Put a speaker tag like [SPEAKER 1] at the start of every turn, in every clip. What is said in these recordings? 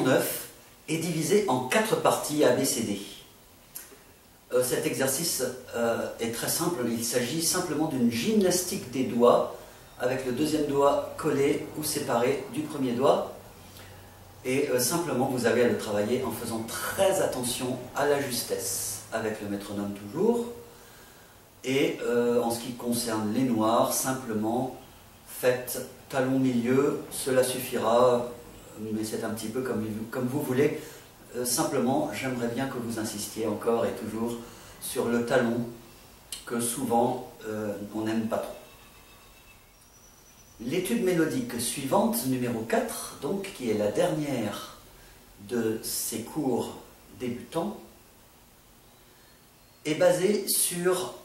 [SPEAKER 1] 209 est divisé en 4 parties ABCD. Cet exercice est très simple, il s'agit simplement d'une gymnastique des doigts avec le deuxième doigt collé ou séparé du premier doigt. Et simplement, vous avez à le travailler en faisant très attention à la justesse, avec le métronome toujours. Et en ce qui concerne les noirs, simplement faites talon milieu, cela suffira, mais c'est un petit peu comme vous voulez. Simplement, j'aimerais bien que vous insistiez encore et toujours sur le talon, que souvent on n'aime pas trop. L'étude mélodique suivante, numéro 4, donc, qui est la dernière de ces cours débutants, est basée sur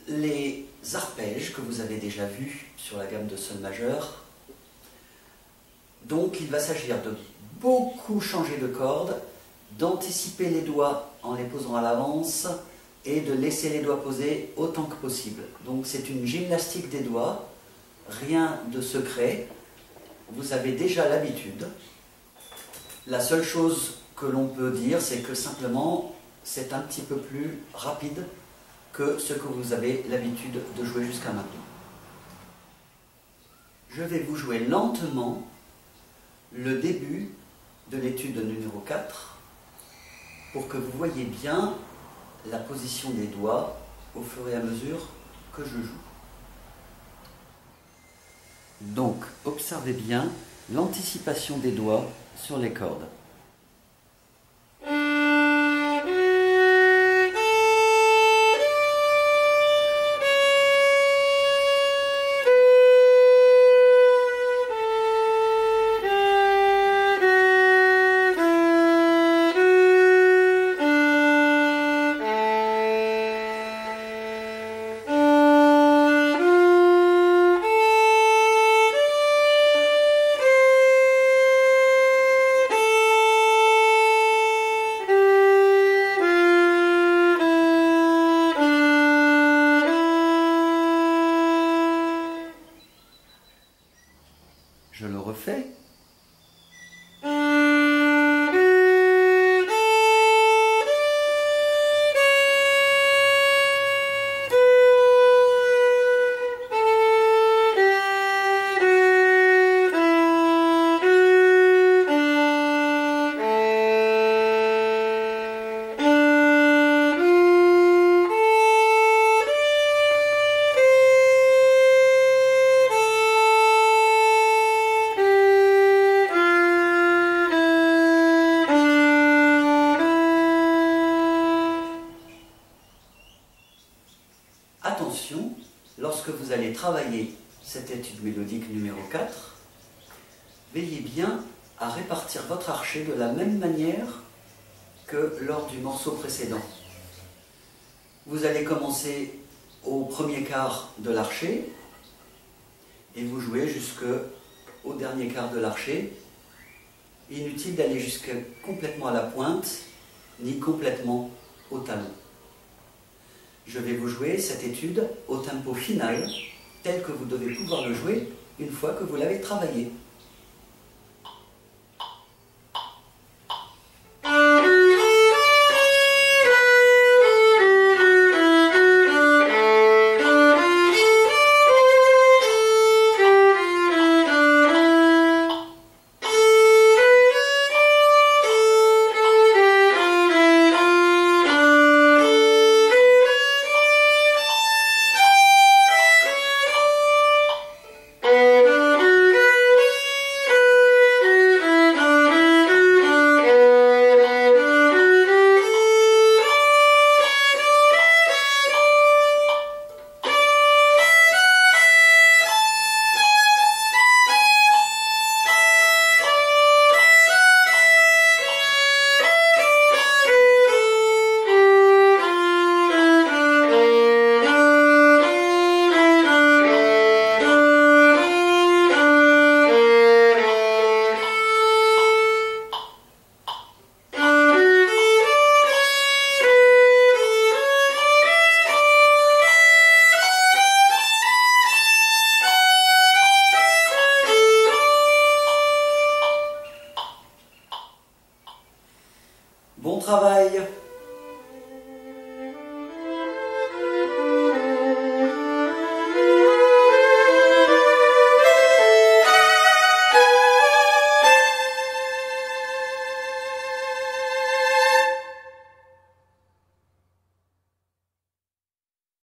[SPEAKER 1] les arpèges que vous avez déjà vus sur la gamme de sol majeur. Donc il va s'agir de beaucoup changer de corde, d'anticiper les doigts en les posant à l'avance et de laisser les doigts posés autant que possible. Donc c'est une gymnastique des doigts, rien de secret, vous avez déjà l'habitude. La seule chose que l'on peut dire, c'est que simplement c'est un petit peu plus rapide que ce que vous avez l'habitude de jouer jusqu'à maintenant. Je vais vous jouer lentement le début de l'étude numéro 4 pour que vous voyez bien la position des doigts au fur et à mesure que je joue. Donc, observez bien l'anticipation des doigts sur les cordes. Je le refais. Attention, lorsque vous allez travailler cette étude mélodique numéro 4, veillez bien à répartir votre archet de la même manière que lors du morceau précédent. Vous allez commencer au premier quart de l'archet et vous jouez jusqu'au dernier quart de l'archet. Inutile d'aller complètement à la pointe, ni complètement au talon. Je vais vous jouer cette étude au tempo final, tel que vous devez pouvoir le jouer une fois que vous l'avez travaillé. travail.